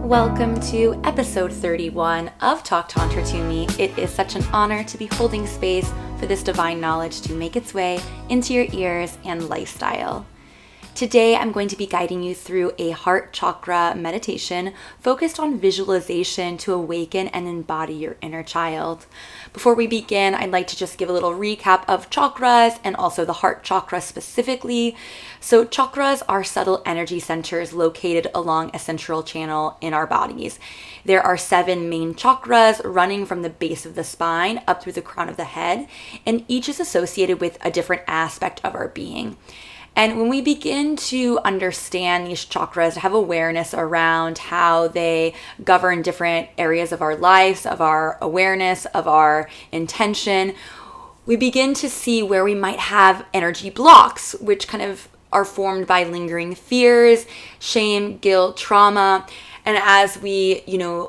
Welcome to episode 31 of Talk Tantra to Me. It is such an honor to be holding space for this divine knowledge to make its way into your ears and lifestyle. Today, I'm going to be guiding you through a heart chakra meditation focused on visualization to awaken and embody your inner child. Before we begin, I'd like to just give a little recap of chakras and also the heart chakra specifically. So chakras are subtle energy centers located along a central channel in our bodies. There are 7 main chakras running from the base of the spine up through the crown of the head, and each is associated with a different aspect of our being. And when we begin to understand these chakras, have awareness around how they govern different areas of our lives, of our awareness, of our intention, we begin to see where we might have energy blocks, which kind of are formed by lingering fears, shame, guilt, trauma. And as we,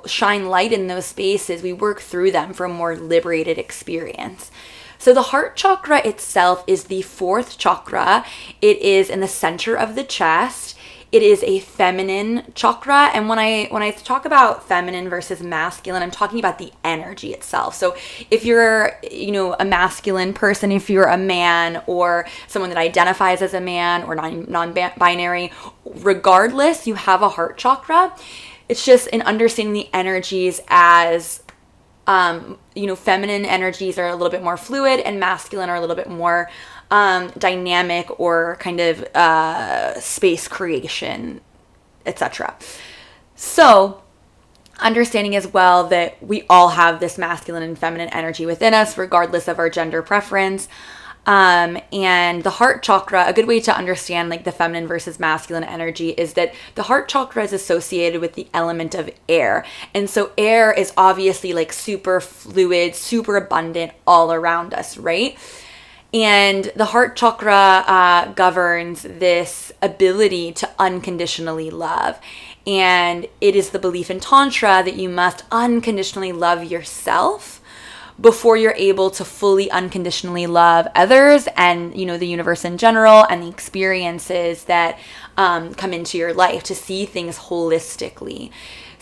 shine light in those spaces, we work through them for a more liberated experience. So the heart chakra itself is the 4th chakra. It is in the center of the chest. It is a feminine chakra. And when I talk about feminine versus masculine, I'm talking about the energy itself. So if you're, a masculine person, if you're a man or someone that identifies as a man or non-binary, regardless, you have a heart chakra. It's just in understanding the energies as feminine energies are a little bit more fluid and masculine are a little bit more dynamic or kind of space creation, etc. So understanding as well that we all have this masculine and feminine energy within us, regardless of our gender preference. And the heart chakra, a good way to understand like the feminine versus masculine energy is that the heart chakra is associated with the element of air. And so air is obviously like super fluid, super abundant all around us, right? And the heart chakra governs this ability to unconditionally love. And it is the belief in Tantra that you must unconditionally love yourself before you're able to fully unconditionally love others and, the universe in general and the experiences that come into your life, to see things holistically.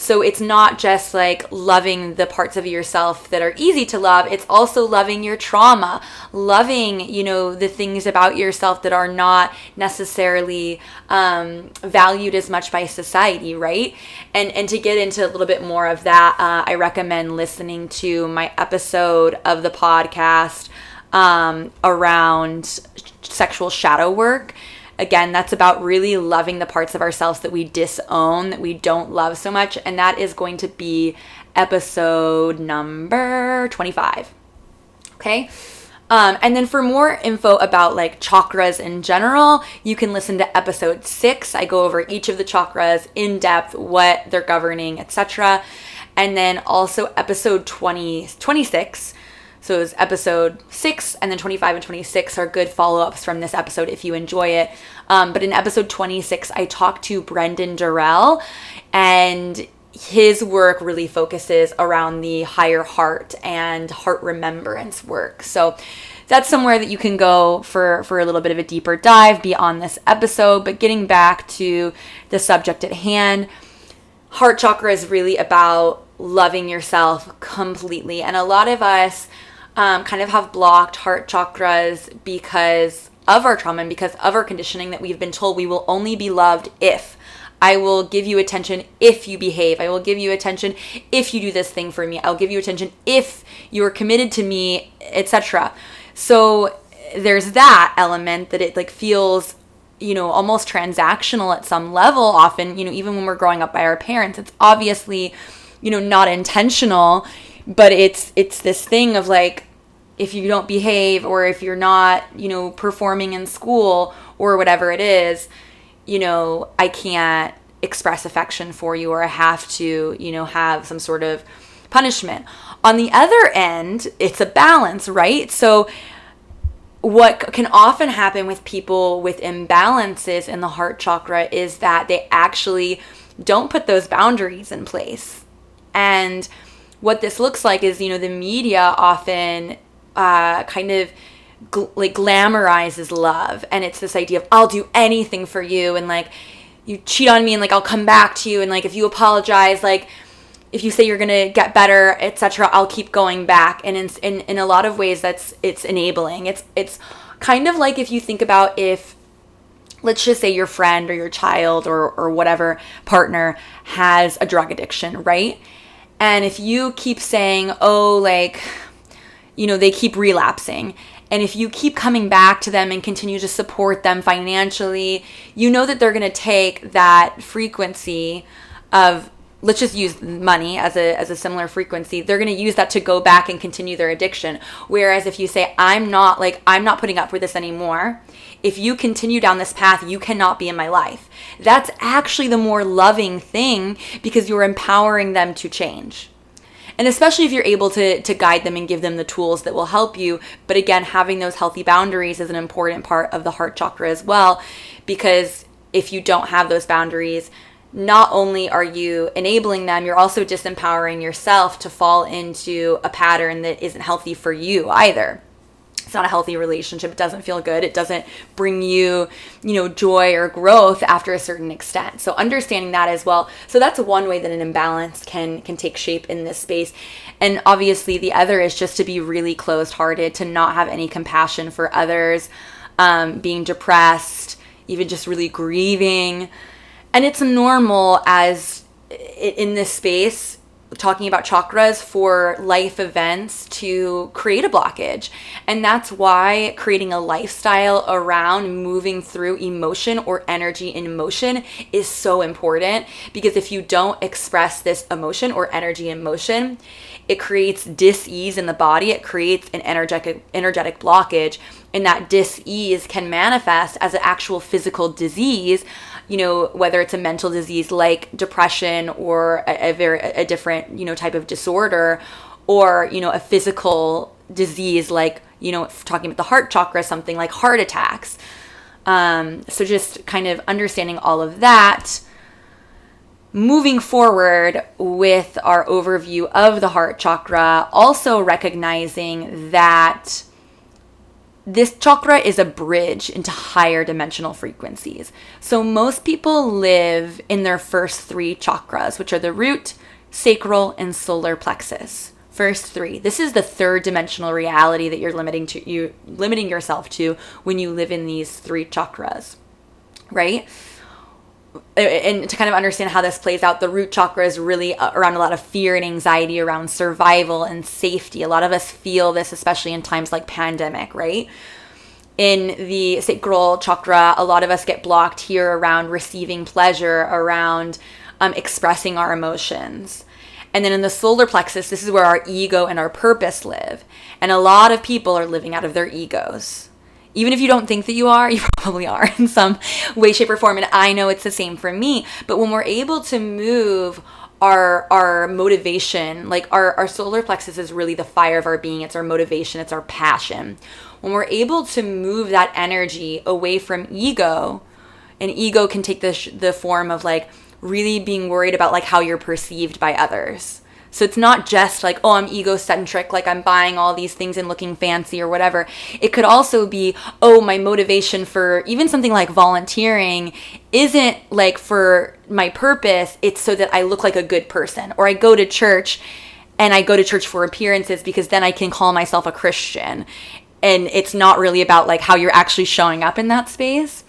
So it's not just like loving the parts of yourself that are easy to love. It's also loving your trauma, loving, the things about yourself that are not necessarily valued as much by society, right? And to get into a little bit more of that, I recommend listening to my episode of the podcast around sexual shadow work. Again, that's about really loving the parts of ourselves that we disown, that we don't love so much. And that is going to be episode number 25. Okay. And then for more info about like chakras in general, you can listen to episode 6. I go over each of the chakras in depth, what they're governing, etc. And then also episode 26. So it was episode 6, and then 25 and 26 are good follow-ups from this episode if you enjoy it. But in episode 26, I talked to Brendan Durrell, and his work really focuses around the higher heart and heart remembrance work. So that's somewhere that you can go for a little bit of a deeper dive beyond this episode. But getting back to the subject at hand, heart chakra is really about loving yourself completely. And a lot of us kind of have blocked heart chakras because of our trauma and because of our conditioning that we've been told we will only be loved if. I will give you attention if you behave. I will give you attention if you do this thing for me. I'll give you attention if you're committed to me, etc. So there's that element that it like feels, almost transactional at some level often, even when we're growing up by our parents. It's obviously, not intentional, but it's this thing of like, if you don't behave or if you're not, performing in school or whatever it is, I can't express affection for you, or I have to, have some sort of punishment. On the other end, it's a balance, right? So what can often happen with people with imbalances in the heart chakra is that they actually don't put those boundaries in place. And what this looks like is, the media often kind of glamorizes love. And it's this idea of I'll do anything for you. And like, you cheat on me and like I'll come back to you, and like if you apologize, like if you say you're gonna get better, etc., I'll keep going back. And in a lot of ways, it's enabling. It's kind of like if you think about, if let's just say your friend or your child or whatever partner has a drug addiction, right? And if you keep saying, oh, like, you know, they keep relapsing, and if you keep coming back to them and continue to support them financially, you know that they're going to take that frequency of, let's just use money as a similar frequency. They're going to use that to go back and continue their addiction. Whereas if you say, I'm not putting up with this anymore. If you continue down this path, you cannot be in my life. That's actually the more loving thing, because you're empowering them to change. And especially if you're able to guide them and give them the tools that will help you. But again, having those healthy boundaries is an important part of the heart chakra as well, because if you don't have those boundaries, not only are you enabling them, you're also disempowering yourself to fall into a pattern that isn't healthy for you either. It's not a healthy relationship. It doesn't feel good. It doesn't bring you, joy or growth after a certain extent. So understanding that as well. So that's one way that an imbalance can take shape in this space. And obviously the other is just to be really closed-hearted, to not have any compassion for others, being depressed, even just really grieving. And it's normal as in this space, talking about chakras, for life events to create a blockage. And that's why creating a lifestyle around moving through emotion or energy in motion is so important. Because if you don't express this emotion or energy in motion, it creates dis-ease in the body. It creates an energetic blockage. And that dis-ease can manifest as an actual physical disease, whether it's a mental disease like depression or a different, type of disorder, or, a physical disease like, talking about the heart chakra, something like heart attacks. So just kind of understanding all of that. Moving forward with our overview of the heart chakra, also recognizing that this chakra is a bridge into higher dimensional frequencies. So most people live in their first three chakras, which are the root, sacral, and solar plexus. First three. This is the third dimensional reality that you're limiting yourself to when you live in these three chakras, right? And to kind of understand how this plays out, the root chakra is really around a lot of fear and anxiety around survival and safety. A lot of us feel this, especially in times like pandemic, right? In the sacral chakra, a lot of us get blocked here around receiving pleasure, around expressing our emotions. And then in the solar plexus, this is where our ego and our purpose live. And a lot of people are living out of their egos. Even if you don't think that you are, you probably are in some way, shape, or form. And I know it's the same for me. But when we're able to move our motivation, like our solar plexus is really the fire of our being. It's our motivation. It's our passion. When we're able to move that energy away from ego, and ego can take the form of like really being worried about like how you're perceived by others. So it's not just like, oh, I'm egocentric, like I'm buying all these things and looking fancy or whatever. It could also be, oh, my motivation for even something like volunteering isn't like for my purpose. It's so that I look like a good person. Or I go to church, and I go to church for appearances because then I can call myself a Christian. And it's not really about like how you're actually showing up in that space.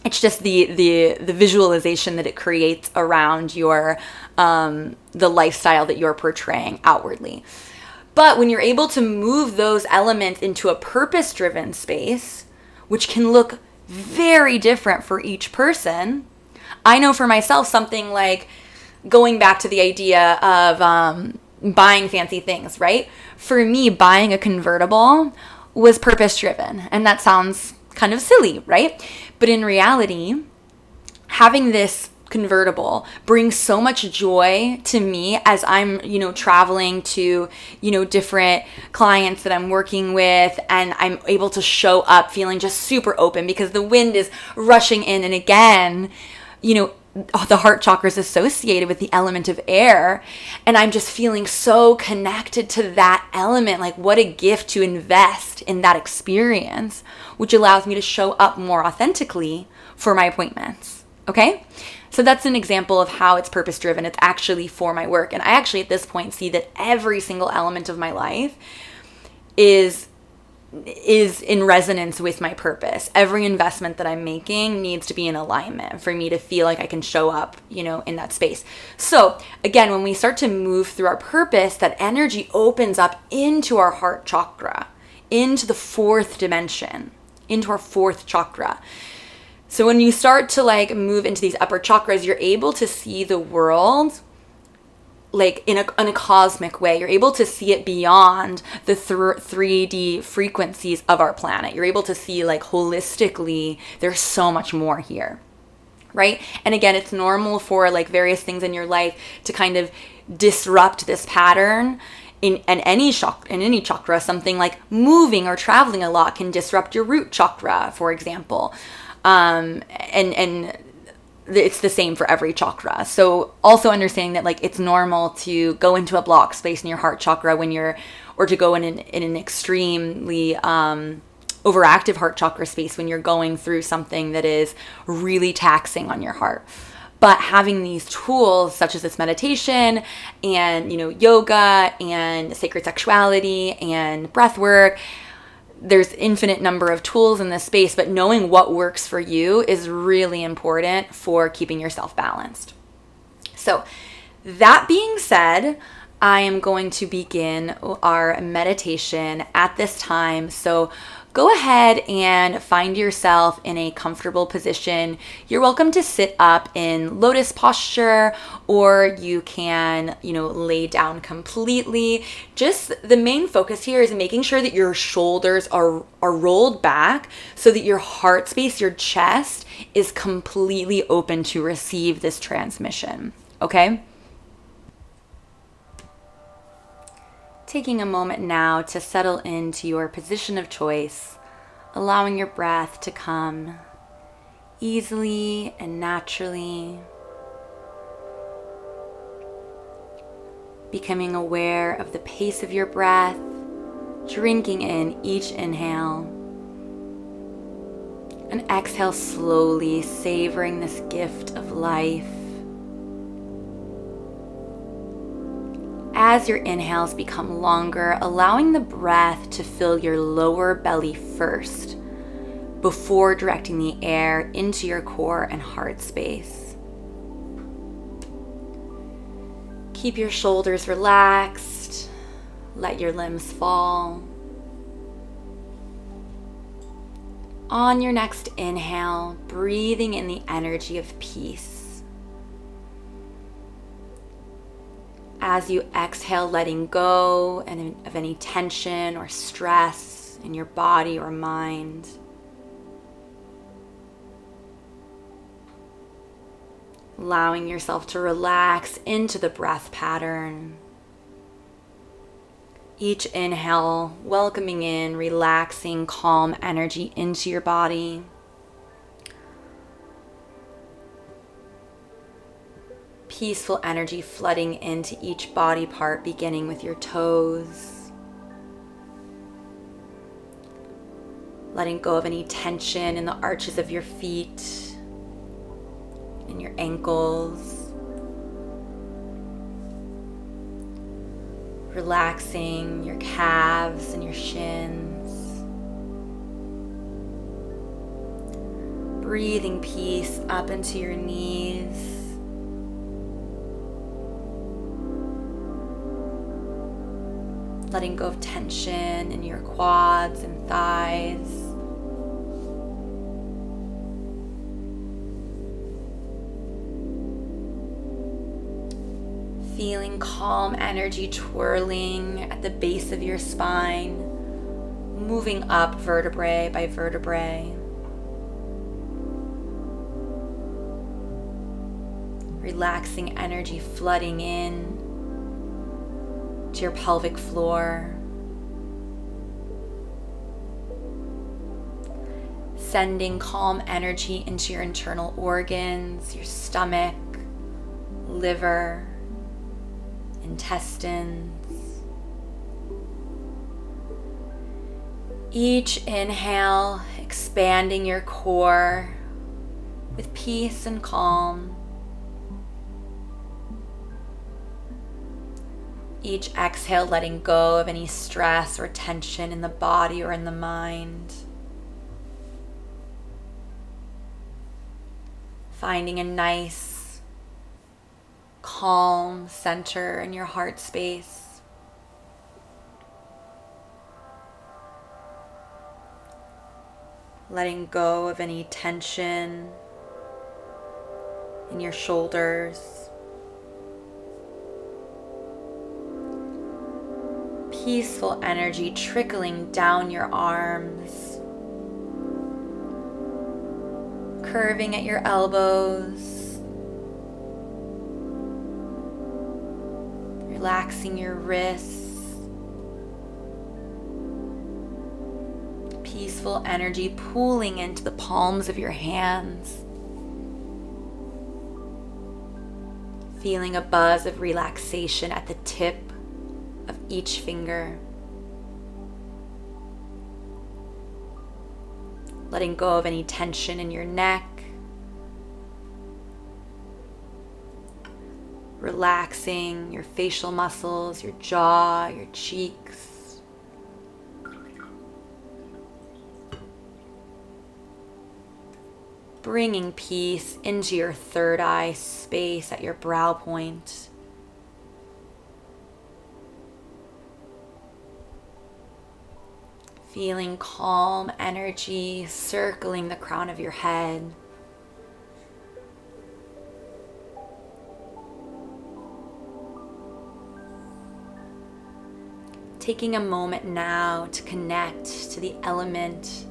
It's just the visualization that it creates around your the lifestyle that you're portraying outwardly. But when you're able to move those elements into a purpose-driven space, which can look very different for each person. I know for myself, something like going back to the idea of buying fancy things, right? For me, buying a convertible was purpose-driven, and that sounds kind of silly, right? But in reality, having this convertible brings so much joy to me as I'm, traveling to, different clients that I'm working with, and I'm able to show up feeling just super open because the wind is rushing in. And again, the heart chakra is associated with the element of air, and I'm just feeling so connected to that element. Like, what a gift to invest in that experience, which allows me to show up more authentically for my appointments. Okay? So that's an example of how it's purpose driven. It's actually for my work. And I actually at this point see that every single element of my life is in resonance with my purpose. Every investment that I'm making needs to be in alignment for me to feel like I can show up, in that space. So again, when we start to move through our purpose, that energy opens up into our heart chakra, into the fourth dimension, into our fourth chakra. So when you start to move into these upper chakras, you're able to see the world in a cosmic way. You're able to see it beyond the 3D frequencies of our planet. You're able to see holistically, there's so much more here, right? And again, it's normal for various things in your life to kind of disrupt this pattern. In any chakra, something like moving or traveling a lot can disrupt your root chakra, for example. And it's the same for every chakra. So also understanding that it's normal to go into a block space in your heart chakra or to go in an extremely overactive heart chakra space when you're going through something that is really taxing on your heart. But having these tools such as this meditation and, yoga and sacred sexuality and breath work, there's infinite number of tools in this space, but knowing what works for you is really important for keeping yourself balanced. So that being said, I am going to begin our meditation at this time. So go ahead and find yourself in a comfortable position. You're welcome to sit up in lotus posture, or you can, lay down completely. Just the main focus here is making sure that your shoulders are rolled back so that your heart space, your chest, is completely open to receive this transmission. Okay? Taking a moment now to settle into your position of choice, allowing your breath to come easily and naturally, becoming aware of the pace of your breath, drinking in each inhale, and exhale slowly, savoring this gift of life. As your inhales become longer, allowing the breath to fill your lower belly first before directing the air into your core and heart space. Keep your shoulders relaxed. Let your limbs fall. On your next inhale, breathing in the energy of peace. As you exhale, letting go of any tension or stress in your body or mind. Allowing yourself to relax into the breath pattern. Each inhale, welcoming in relaxing, calm energy into your body. Peaceful energy flooding into each body part, beginning with your toes. Letting go of any tension in the arches of your feet and your ankles. Relaxing your calves and your shins. Breathing peace up into your knees. Letting go of tension in your quads and thighs. Feeling calm energy twirling at the base of your spine, moving up vertebrae by vertebrae. Relaxing energy flooding in to your pelvic floor. Sending calm energy into your internal organs, your stomach, liver, intestines. Each inhale, expanding your core, with peace and calm. Each exhale, letting go of any stress or tension in the body or in the mind. Finding a nice, calm center in your heart space. Letting go of any tension in your shoulders. Peaceful energy trickling down your arms, curving at your elbows, relaxing your wrists. Peaceful energy pooling into the palms of your hands, feeling a buzz of relaxation at the tip of each finger. Letting go of any tension in your neck. Relaxing your facial muscles, your jaw, your cheeks. Bringing peace into your third eye space at your brow point. Feeling calm energy circling the crown of your head. Taking a moment now to connect to the element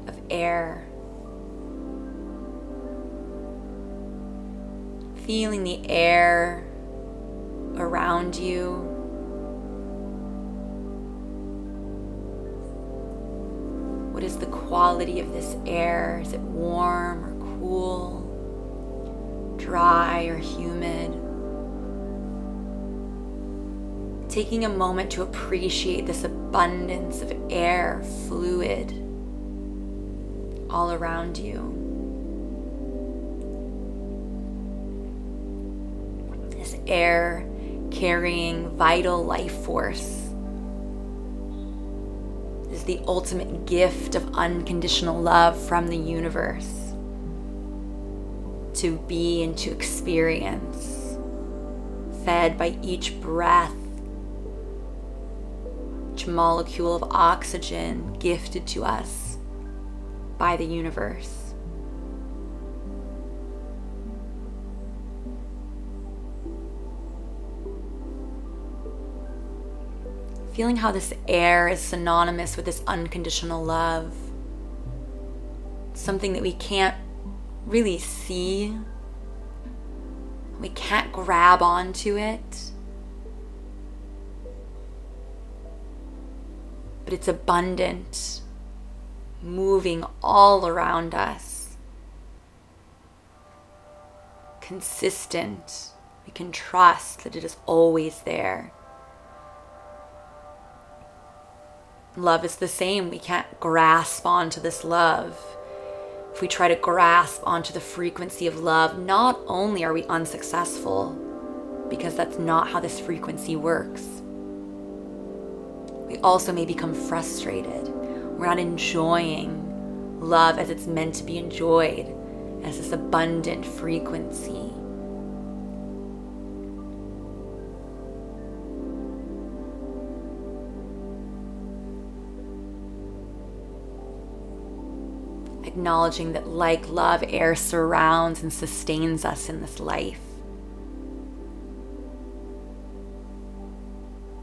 of air. Feeling the air around you. What is the quality of this air? Is it warm or cool? Dry or humid? Taking a moment to appreciate this abundance of air, fluid, all around you. This air carrying vital life force. Is the ultimate gift of unconditional love from the universe to be and to experience, fed by each breath, each molecule of oxygen gifted to us by the universe. Feeling how this air is synonymous with this unconditional love. Something that we can't really see. We can't grab onto it. But it's abundant, moving all around us. Consistent. We can trust that it is always there. Love is the same. We can't grasp onto this love. If we try to grasp onto the frequency of love, not only are we unsuccessful, because that's not how this frequency works, we also may become frustrated. We're not enjoying love as it's meant to be enjoyed, as this abundant frequency. Acknowledging that like love, air surrounds and sustains us in this life.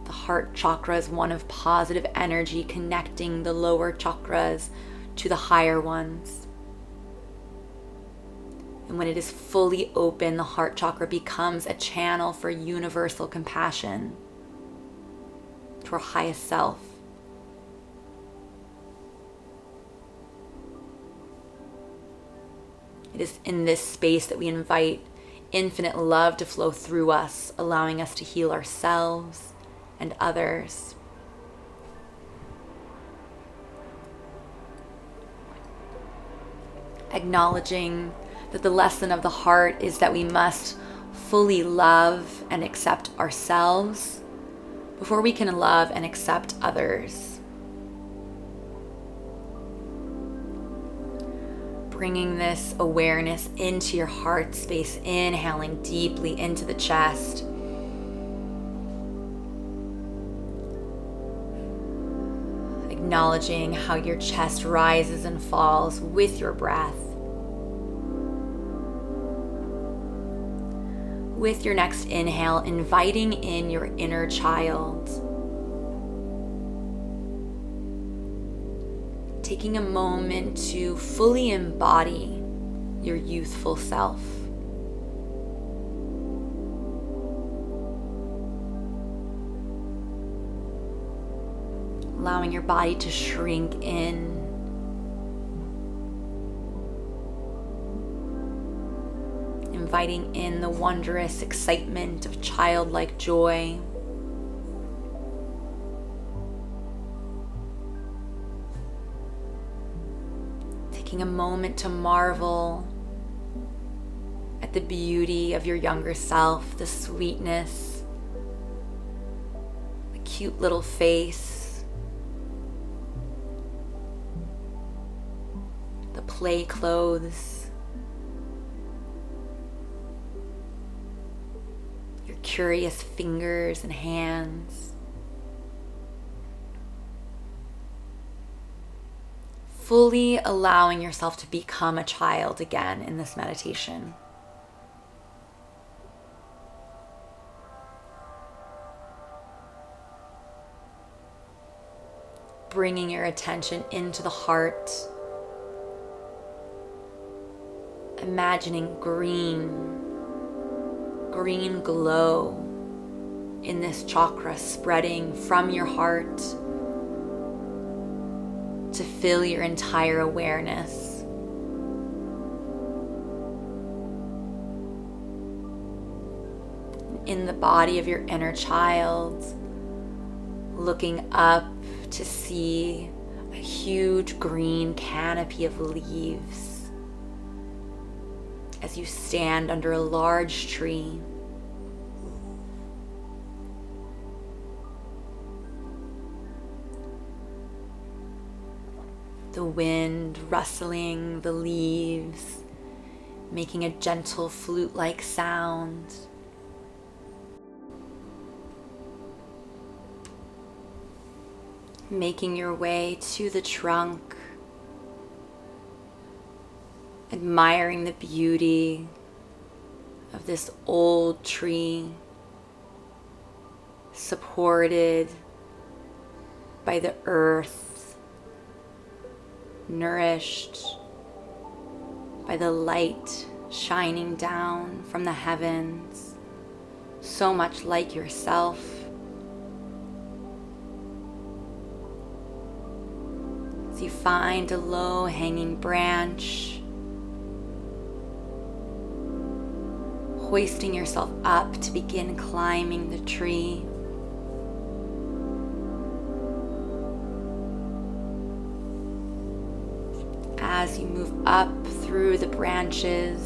The heart chakra is one of positive energy connecting the lower chakras to the higher ones. And when it is fully open, the heart chakra becomes a channel for universal compassion to our highest self. It is in this space that we invite infinite love to flow through us, allowing us to heal ourselves and others. acknowledging that the lesson of the heart is that we must fully love and accept ourselves before we can love and accept others. Bringing this awareness into your heart space, inhaling deeply into the chest. Acknowledging how your chest rises and falls with your breath. With your next inhale, inviting in your inner child. Taking a moment to fully embody your youthful self. Allowing your body to shrink in. Inviting in the wondrous excitement of childlike joy. Taking a moment to marvel at the beauty of your younger self, the sweetness, the cute little face, the play clothes, your curious fingers and hands. Fully allowing yourself to become a child again in this meditation. Bringing your attention into the heart. Imagining green glow in this chakra spreading from your heart to fill your entire awareness. In the body of your inner child, looking up to see a huge green canopy of leaves as you stand under a large tree. The wind rustling the leaves, making a gentle flute-like sound. Making your way to the trunk, admiring the beauty of this old tree, supported by the earth, nourished by the light shining down from the heavens, so much like yourself. As you find a low-hanging branch, hoisting yourself up to begin climbing the tree. As you move up through the branches,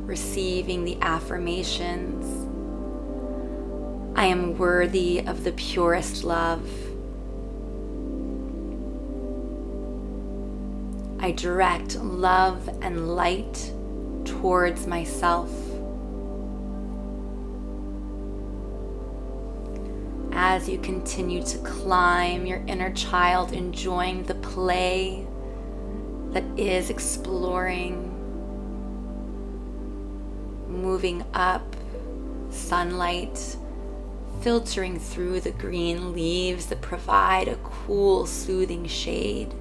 receiving the affirmations, I am worthy of the purest love. I direct love and light towards myself. As you continue to climb your inner child, enjoying the play that is exploring, moving up, sunlight filtering through the green leaves that provide a cool, soothing shade.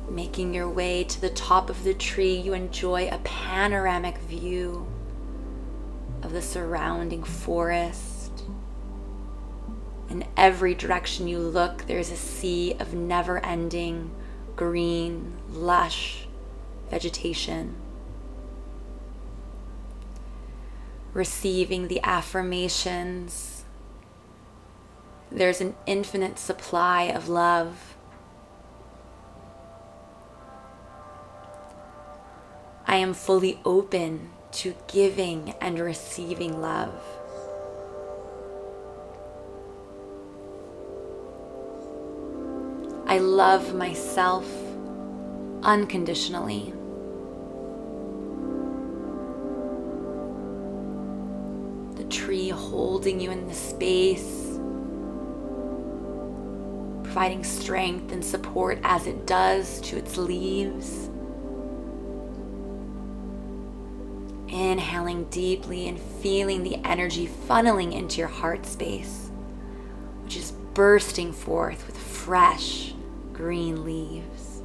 Making your way to the top of the tree, you enjoy a panoramic view of the surrounding forest. In every direction you look, there's a sea of never-ending, green, lush vegetation. Receiving the affirmations there's an infinite supply of love. I am fully open to giving and receiving love. I love myself unconditionally. The tree holding you in the space, providing strength and support as it does to its leaves. Inhaling deeply and feeling the energy funneling into your heart space, which is bursting forth with fresh green leaves.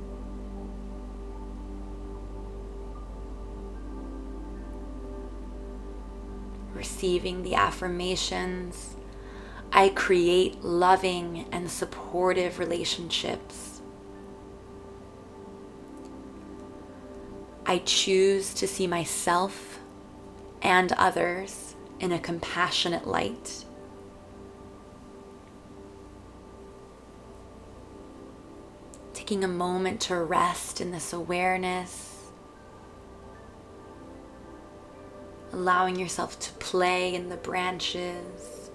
Receiving the affirmations, I create loving and supportive relationships. I choose to see myself and others in a compassionate light. Taking a moment to rest in this awareness, allowing yourself to play in the branches,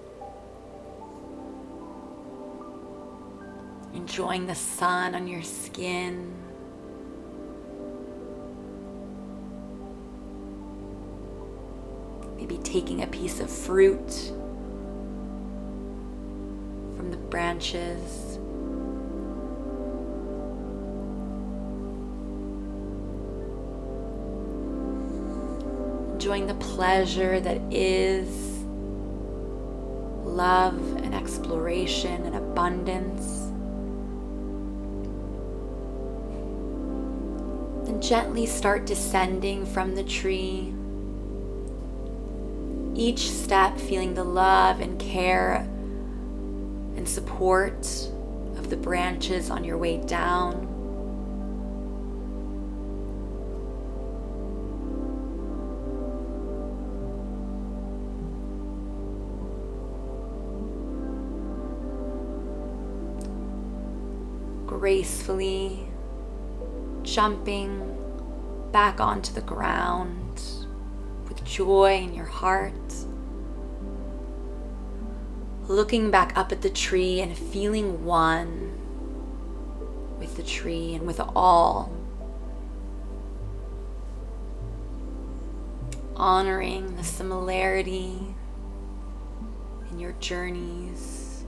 enjoying the sun on your skin. Maybe taking a piece of fruit from the branches. Enjoying the pleasure that is love and exploration and abundance. Then gently start descending from the tree. Each step feeling the love and care and support of the branches on your way down. Gracefully jumping back onto the ground with joy in your heart. Looking back up at the tree and feeling one with the tree and with all. Honoring the similarity in your journeys.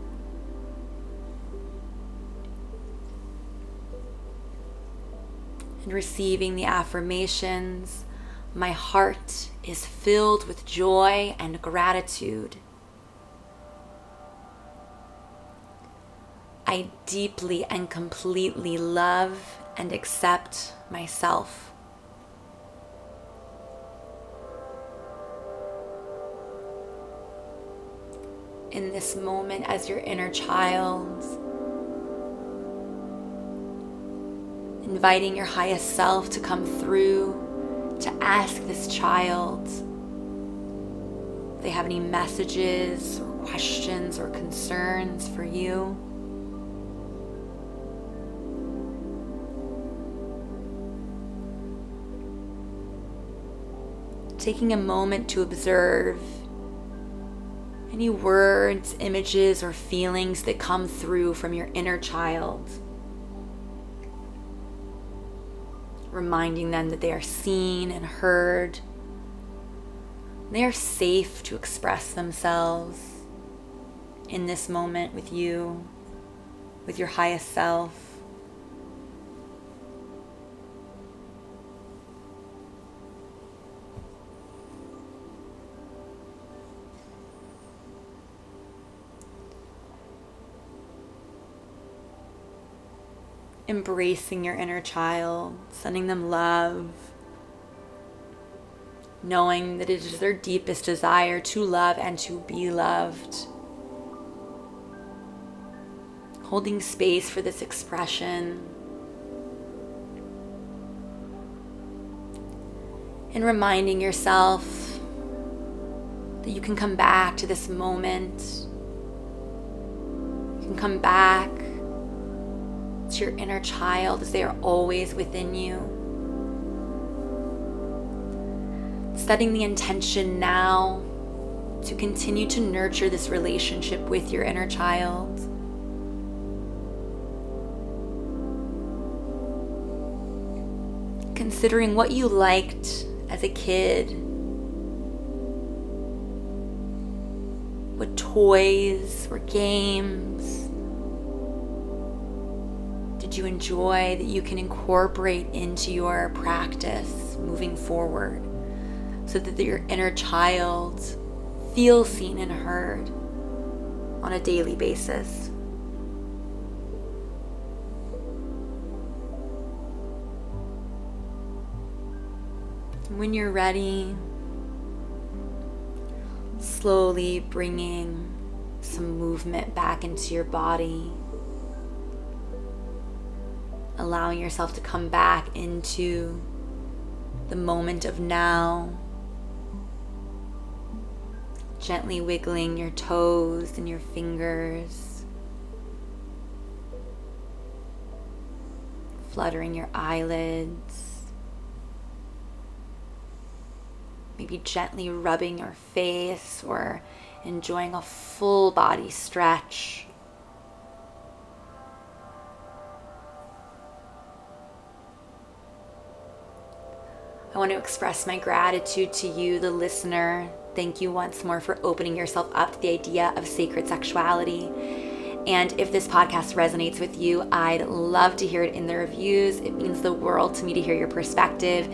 And receiving the affirmations, my heart is filled with joy and gratitude. I deeply and completely love and accept myself. In this moment, as your inner child, inviting your highest self to come through, to ask this child if they have any messages or questions or concerns for you. Taking a moment to observe any words, images, or feelings that come through from your inner child. Reminding them that they are seen and heard. They are safe to express themselves in this moment with you, with your highest self. Embracing your inner child, sending them love, knowing that it is their deepest desire to love and to be loved. Holding space for this expression. And reminding yourself that you can come back to this moment can come back to your inner child as they are always within you. Setting the intention now to continue to nurture this relationship with your inner child. Considering what you liked as a kid, what toys or games did you enjoy that you can incorporate into your practice moving forward, so that your inner child feels seen and heard on a daily basis. When you're ready, slowly bringing some movement back into your body, allowing yourself to come back into the moment of now, gently wiggling your toes and your fingers, fluttering your eyelids, maybe gently rubbing your face or enjoying a full body stretch. I want to express my gratitude to you, the listener. Thank you once more for opening yourself up to the idea of sacred sexuality. And if this podcast resonates with you, I'd love to hear it in the reviews. It means the world to me to hear your perspective.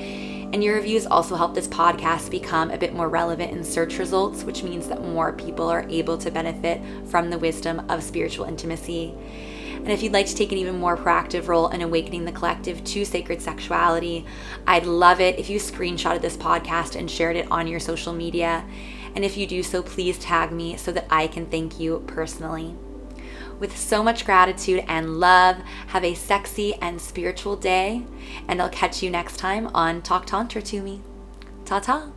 And your reviews also help this podcast become a bit more relevant in search results, which means that more people are able to benefit from the wisdom of spiritual intimacy. And if you'd like to take an even more proactive role in awakening the collective to sacred sexuality, I'd love it if you screenshotted this podcast and shared it on your social media. And if you do so, please tag me so that I can thank you personally. With so much gratitude and love, have a sexy and spiritual day, and I'll catch you next time on Talk Tantra to Me. Ta-ta.